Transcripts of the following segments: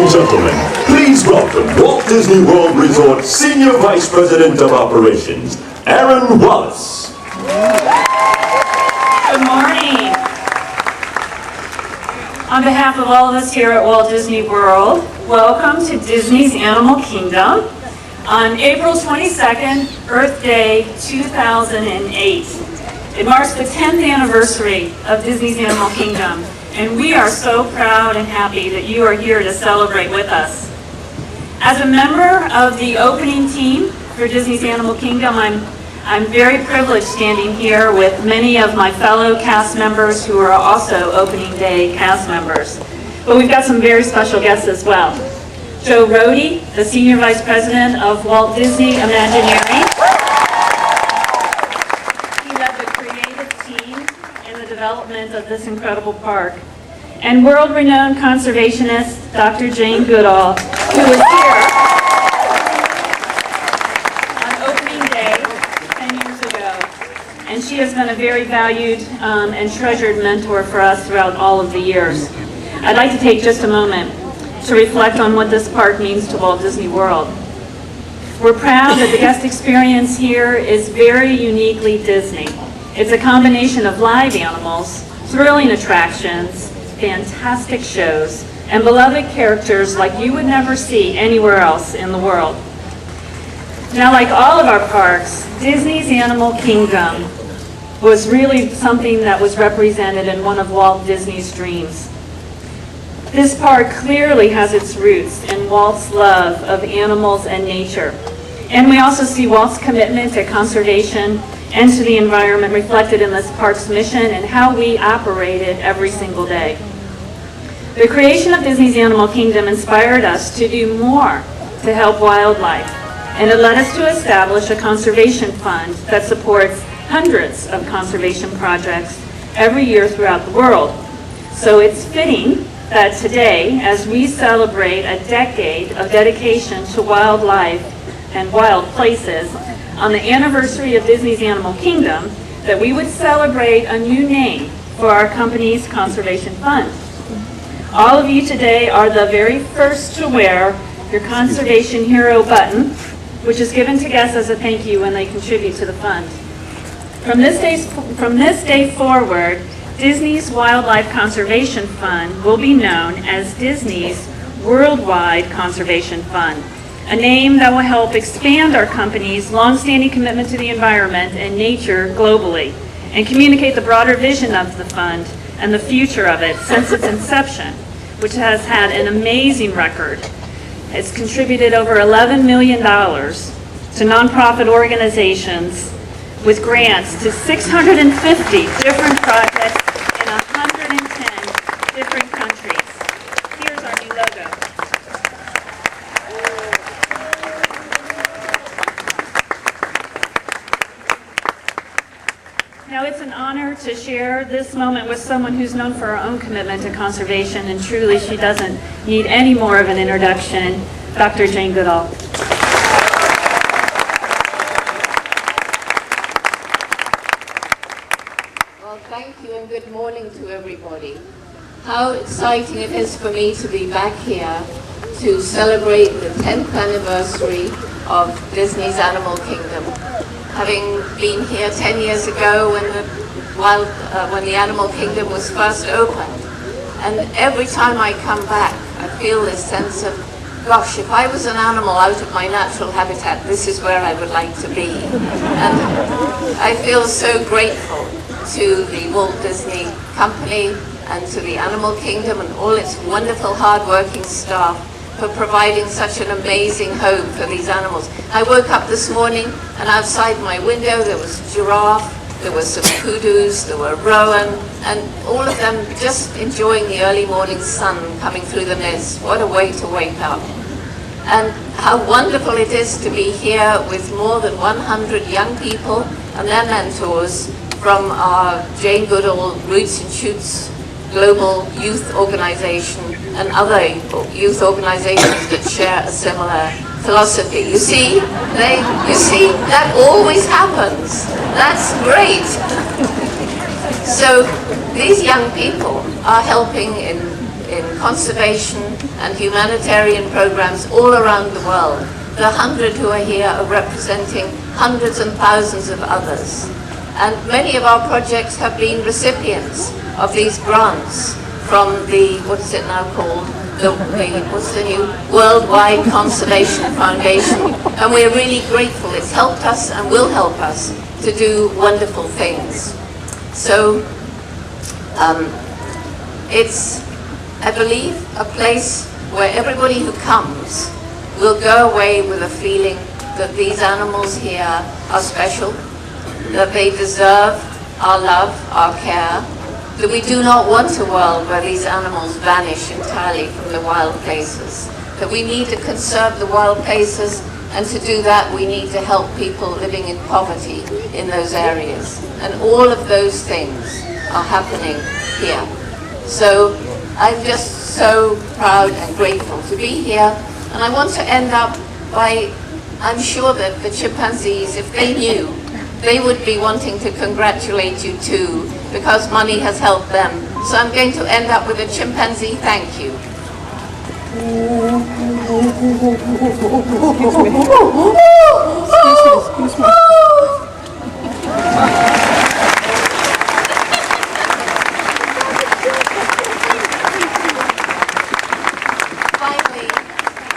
and gentlemen, please welcome Walt Disney World Resort Senior Vice President of Operations, Aaron Wallace. Good morning. On behalf of all of us here at Walt Disney World, welcome to Disney's Animal Kingdom on April 22nd, Earth Day 2008. It marks the 10th anniversary of Disney's Animal Kingdom, and we are so proud and happy that you are here to celebrate with us. As a member of the opening team for Disney's Animal Kingdom, I'm very privileged standing here with many of my fellow cast members who are also opening day cast members. But we've got some very special guests as well. Joe Rohde, the Senior Vice President of Walt Disney Imagineering. He led the creative team in the development of this incredible park. And world-renowned conservationist, Dr. Jane Goodall, who was here on opening day 10 years ago. And she has been a very valued and treasured mentor for us throughout all of the years. I'd like to take just a moment to reflect on what this park means to Walt Disney World. We're proud that the guest experience here is very uniquely Disney. It's a combination of live animals, thrilling attractions, fantastic shows, and beloved characters like you would never see anywhere else in the world. Now, like all of our parks, Disney's Animal Kingdom was really something that was represented in one of Walt Disney's dreams. This park clearly has its roots in Walt's love of animals and nature. And we also see Walt's commitment to conservation and to the environment reflected in this park's mission and how we operate it every single day. The creation of Disney's Animal Kingdom inspired us to do more to help wildlife, and it led us to establish a conservation fund that supports hundreds of conservation projects every year throughout the world. So it's fitting that today, as we celebrate a decade of dedication to wildlife and wild places, on the anniversary of Disney's Animal Kingdom, that we would celebrate a new name for our company's conservation fund. All of you today are the very first to wear your Conservation Hero button, which is given to guests as a thank you when they contribute to the fund. From this day forward, Disney's Wildlife Conservation Fund will be known as Disney's Worldwide Conservation Fund, a name that will help expand our company's longstanding commitment to the environment and nature globally, and communicate the broader vision of the fund and the future of it since its inception, which has had an amazing record. It's contributed over $11 million to nonprofit organizations with grants to 650 different projects in 110 different countries. Here's our new logo. Now, it's an honor to share this moment with someone who's known for her own commitment to conservation, and truly she doesn't need any more of an introduction, Dr. Jane Goodall. Well, thank you and good morning to everybody. How exciting it is for me to be back here to celebrate the 10th anniversary of Disney's Animal Kingdom. Having been here 10 years ago when the Animal Kingdom was first opened, and every time I come back, I feel this sense of, gosh, if I was an animal out of my natural habitat, this is where I would like to be. And I feel so grateful to the Walt Disney Company and to the Animal Kingdom and all its wonderful, hard-working staff for providing such an amazing home for these animals. I woke up this morning and outside my window there was a giraffe, there were some kudus, there were rowan, and all of them just enjoying the early morning sun coming through the mist. What a way to wake up. And how wonderful it is to be here with more than 100 young people and their mentors from our Jane Goodall Roots and Shoots Global Youth Organization and other youth organizations that share a similar philosophy. You see, that always happens. That's great. So these young people are helping in conservation and humanitarian programs all around the world. The 100 who are here are representing hundreds and thousands of others. And many of our projects have been recipients of these grants from the, what is it now called? What's the new Worldwide Conservation Foundation. And we're really grateful. It's helped us and will help us to do wonderful things. So it's, I believe, a place where everybody who comes will go away with a feeling that these animals here are special, that they deserve our love, our care, that we do not want a world where these animals vanish entirely from the wild places, that we need to conserve the wild places, and to do that we need to help people living in poverty in those areas. And all of those things are happening here. So I'm just so proud and grateful to be here, and I want to end up by, I'm sure that the chimpanzees, if they knew, they would be wanting to congratulate you too, because money has helped them. So I'm going to end up with a chimpanzee thank you. Excuse me. Finally,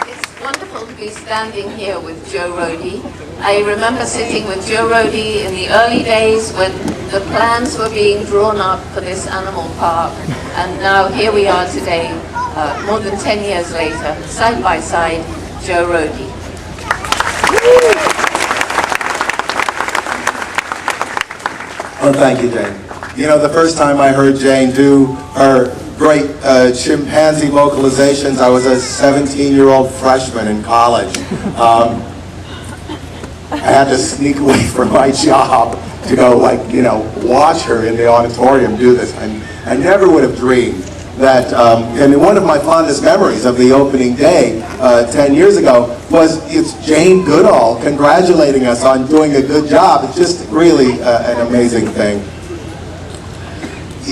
it's wonderful to be standing here with Joe Rohde. I remember sitting with Joe Rohde in the early days when the plans were being drawn up for this animal park, and now here we are today, more than 10 years later, side by side, Joe Rohde. Well, thank you, Jane. You know, the first time I heard Jane do her great chimpanzee vocalizations, I was a 17-year-old freshman in college. I had to sneak away from my job to go, watch her in the auditorium do this. I never would have dreamed that, and one of my fondest memories of the opening day 10 years ago was it's Jane Goodall congratulating us on doing a good job. It's just really an amazing thing.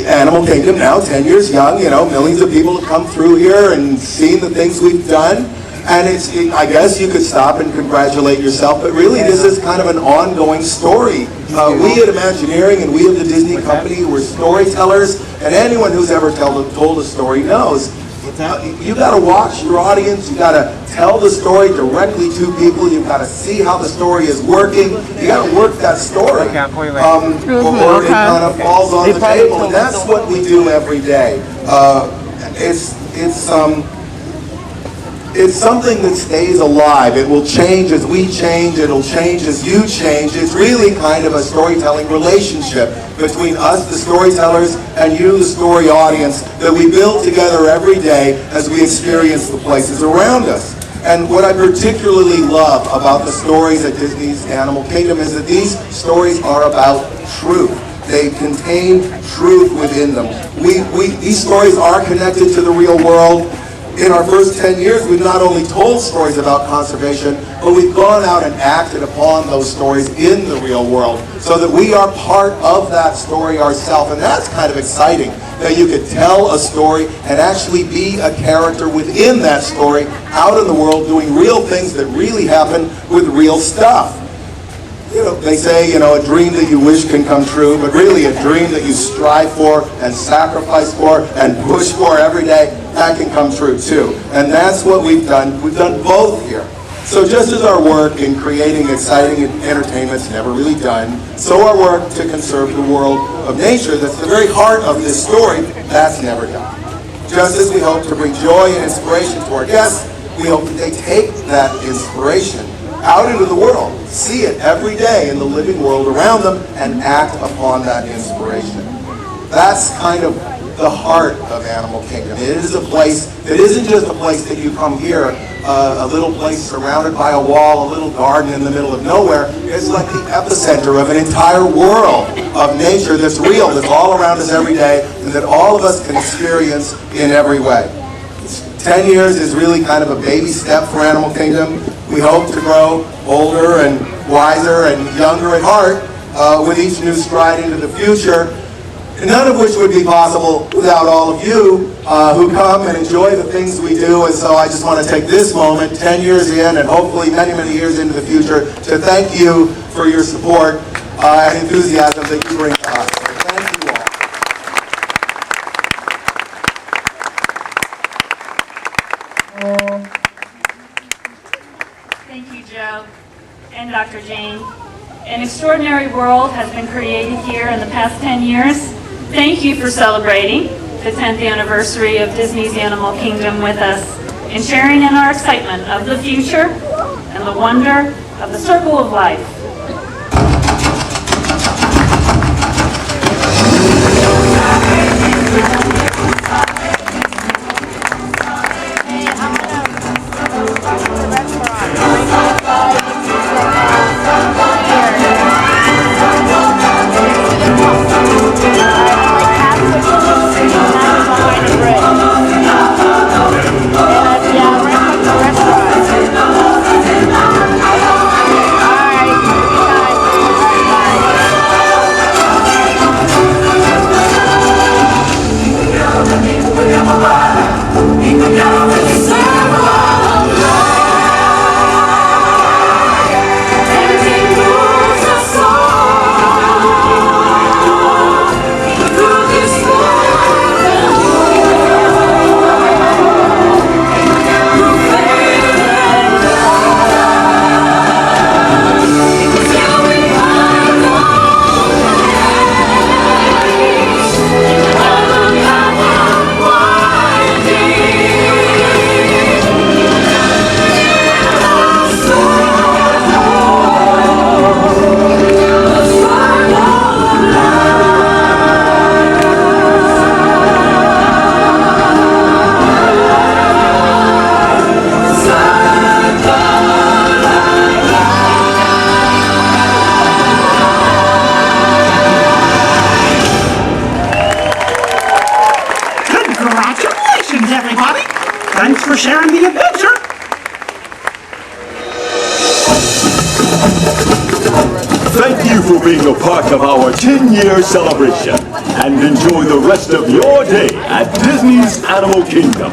Animal Kingdom now, 10 years young, millions of people have come through here and seen the things we've done. And I guess you could stop and congratulate yourself, but really this is kind of an ongoing story. We at Imagineering and we at the Disney Company, we're storytellers, and anyone who's ever told a story knows you got to watch your audience, you got to tell the story directly to people, you've got to see how the story is working, you got to work that story, or it kind of falls on the table, and that's what we do every day. It's something that stays alive. It will change as we change, it'll change as you change. It's really kind of a storytelling relationship between us, the storytellers, and you, the story audience, that we build together every day as we experience the places around us. And what I particularly love about the stories at Disney's Animal Kingdom is that these stories are about truth. They contain truth within them. These stories are connected to the real world. In our first 10 years, we've not only told stories about conservation, but we've gone out and acted upon those stories in the real world so that we are part of that story ourselves. And that's kind of exciting, that you could tell a story and actually be a character within that story out in the world doing real things that really happen with real stuff. They say, a dream that you wish can come true, but really a dream that you strive for and sacrifice for and push for every day, that can come true too. And that's what we've done. We've done both here. So just as our work in creating exciting entertainment's never really done, so our work to conserve the world of nature, that's the very heart of this story, that's never done. Just as we hope to bring joy and inspiration to our guests, we hope that they take that inspiration out into the world, see it every day in the living world around them, and act upon that inspiration. That's kind of the heart of Animal Kingdom. It is a place that isn't just a place that you come here, a little place surrounded by a wall, a little garden in the middle of nowhere. It's like the epicenter of an entire world of nature that's real, that's all around us every day, and that all of us can experience in every way. 10 years is really kind of a baby step for Animal Kingdom. We hope to grow older and wiser and younger at heart with each new stride into the future. none of which would be possible without all of you who come and enjoy the things we do. And so I just want to take this moment, 10 years in and hopefully many, many years into the future, to thank you for your support and enthusiasm that you bring to us. So thank you all. Thank you, Joe and Dr. Jane. An extraordinary world has been created here in the past 10 years. Thank you for celebrating the 10th anniversary of Disney's Animal Kingdom with us and sharing in our excitement of the future and the wonder of the circle of life. Congratulations, everybody! Thanks for sharing the adventure! Thank you for being a part of our 10-year celebration, and enjoy the rest of your day at Disney's Animal Kingdom.